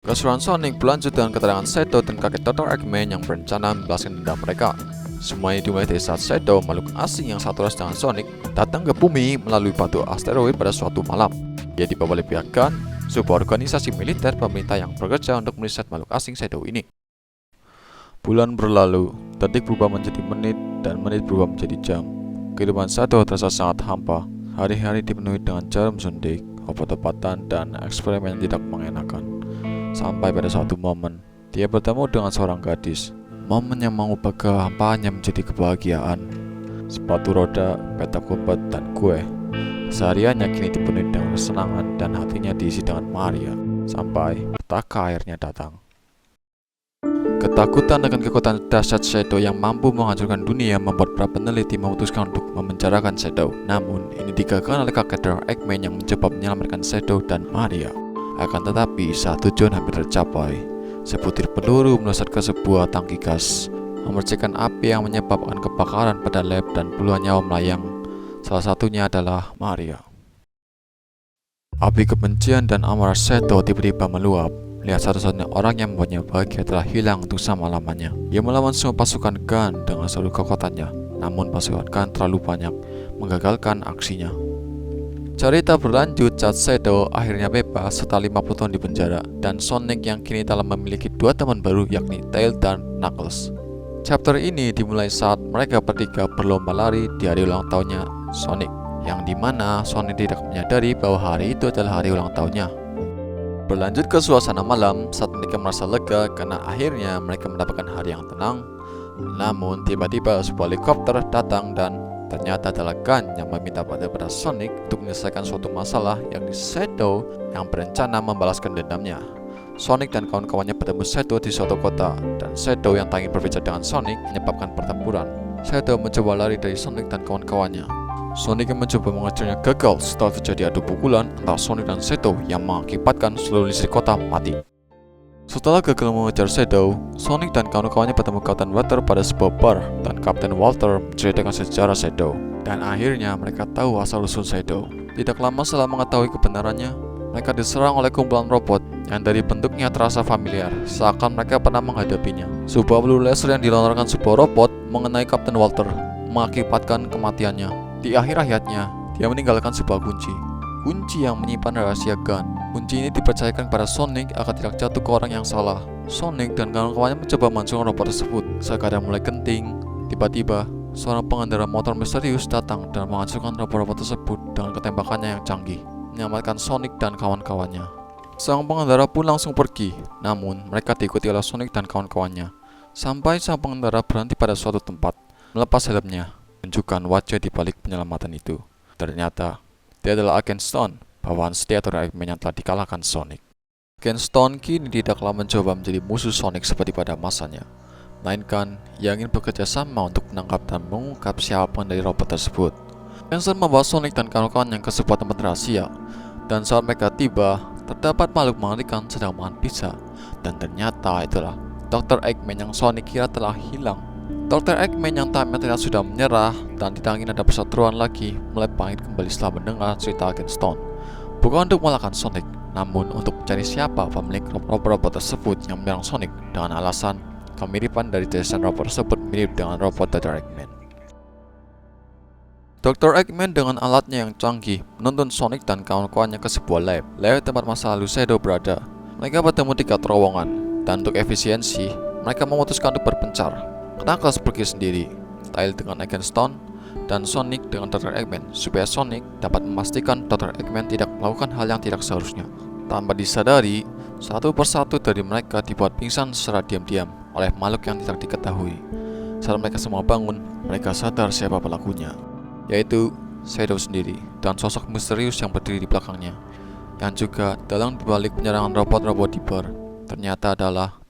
Keseruan Sonic berlanjut dengan keterangan Shadow dan kakek Dr. Eggman yang berencana membalaskan dendam mereka. Semua ini dimulai dari saat Shadow, makhluk asing yang satu ras dengan Sonic, datang ke bumi melalui batu asteroid pada suatu malam. Dia dibawa oleh pihak GUN, sebuah organisasi militer pemerintah yang bekerja untuk meriset makhluk asing Shadow ini. Bulan berlalu, detik berubah menjadi menit, dan menit berubah menjadi jam. Kehidupan Shadow terasa sangat hampa. Hari-hari dipenuhi dengan jarum suntik, obat-obatan, dan eksperimen yang tidak mengenakan. Sampai pada suatu momen, dia bertemu dengan seorang gadis. Momen yang mengubah kehampaannya menjadi kebahagiaan. Sepatu roda, peta kumpet, dan kue. Sehariannya kini dipenuhi dengan kesenangan dan hatinya diisi dengan Maria. Sampai petaka akhirnya datang. Ketakutan akan kekuatan dahsyat Shadow yang mampu menghancurkan dunia membuat para peneliti memutuskan untuk memenjarakan Shadow. Namun, ini digagalkan oleh kakek Dr. Eggman yang mencoba menyelamatkan Shadow dan Maria. Akan tetapi, saat tujuan hampir tercapai, sebutir peluru melesat ke sebuah tangki gas, memercikan api yang menyebabkan kebakaran pada lab dan puluhan nyawa melayang. Salah satunya adalah Maria. Api kebencian dan amarah Shadow tiba-tiba meluap. Lihat satu-satunya orang yang membuatnya bahagia telah hilang untuk selama-lamanya. Dia melawan semua pasukan GUN dengan seluruh kekuatannya, namun pasukan GUN terlalu banyak, menggagalkan aksinya. Cerita berlanjut saat Shadow akhirnya bebas setelah 50 tahun di penjara, dan Sonic yang kini telah memiliki dua teman baru yakni Tails dan Knuckles. Chapter ini dimulai saat mereka bertiga berlomba lari di hari ulang tahunnya Sonic, yang dimana Sonic tidak menyadari bahwa hari itu adalah hari ulang tahunnya. Berlanjut ke suasana malam saat mereka merasa lega karena akhirnya mereka mendapatkan hari yang tenang. Namun tiba-tiba sebuah helikopter datang dan ternyata adalah GUN yang meminta pada Sonic untuk menyelesaikan suatu masalah, yakni Shadow yang berencana membalaskan dendamnya. Sonic dan kawan-kawannya bertemu Shadow di suatu kota, dan Shadow yang tak ingin berbicara dengan Sonic menyebabkan pertempuran. Shadow mencoba lari dari Sonic dan kawan-kawannya. Sonic yang mencoba mengejarnya gagal setelah terjadi adu pukulan antara Sonic dan Shadow yang mengakibatkan seluruh listrik kota mati. Setelah gagal mengejar Shadow, Sonic dan kawan-kawannya bertemu Kapten Walter pada sebuah bar, dan Kapten Walter menceritakan sejarah Shadow. Dan akhirnya mereka tahu asal-usul Shadow. Tidak lama setelah mengetahui kebenarannya, mereka diserang oleh kumpulan robot yang dari bentuknya terasa familiar, seakan mereka pernah menghadapinya. Sebuah peluru laser yang dilontarkan sebuah robot mengenai Kapten Walter, mengakibatkan kematiannya. Di akhir hayatnya, dia meninggalkan sebuah kunci yang menyimpan rahasia GUN. Kunci ini dipercayakan kepada Sonic agar tidak jatuh ke orang yang salah. Sonic dan kawan-kawannya mencoba menghancurkan robot tersebut. Saat keadaan mulai genting, tiba-tiba seorang pengendara motor misterius datang dan menghancurkan robot-robot tersebut dengan ketembakannya yang canggih, menyelamatkan Sonic dan kawan-kawannya. Sang pengendara pun langsung pergi, namun mereka diikuti oleh Sonic dan kawan-kawannya. Sampai sang pengendara berhenti pada suatu tempat, melepas helmnya, menunjukkan wajah di balik penyelamatan itu. Ternyata dia adalah Agent Stone, bawaan setia Dr. Eggman yang telah dikalahkan Sonic. Agent Stone kini tidaklah mencoba menjadi musuh Sonic seperti pada masanya, melainkan ia ingin bekerja sama untuk menangkap dan mengungkap siapapun dari robot tersebut. Agent Stone membawa Sonic dan kawan-kawannya ke sebuah tempat rahasia, dan saat mereka tiba, terdapat makhluk mengerikan sedang makan pizza, dan ternyata itulah Dr. Eggman yang Sonic kira telah hilang. Dr. Eggman yang tak terlihat sudah menyerah dan tidak ingin ada perseteruan lagi, mulai bangkit kembali setelah mendengar cerita Agent Stone. Bukan untuk mengalahkan Sonic, namun untuk mencari siapa pemilik robot-robot tersebut yang menyerang Sonic dengan alasan kemiripan dari desain robot tersebut mirip dengan robot Dr. Eggman. Dr. Eggman dengan alatnya yang canggih menuntun Sonic dan kawan-kawannya ke sebuah lab tempat masa lalu Shadow berada. Mereka bertemu di terowongan, dan untuk efisiensi, mereka memutuskan untuk berpencar. Knuckles pergi sendiri, Tails dengan Agent Stone, dan Sonic dengan Dr. Eggman, supaya Sonic dapat memastikan Dr. Eggman tidak melakukan hal yang tidak seharusnya. Tanpa disadari, satu persatu dari mereka dibuat pingsan secara diam-diam oleh makhluk yang tidak diketahui. Saat mereka semua bangun, mereka sadar siapa pelakunya, yaitu Shadow sendiri dan sosok misterius yang berdiri di belakangnya, yang juga dalam dibalik penyerangan robot-robot di bar, ternyata adalah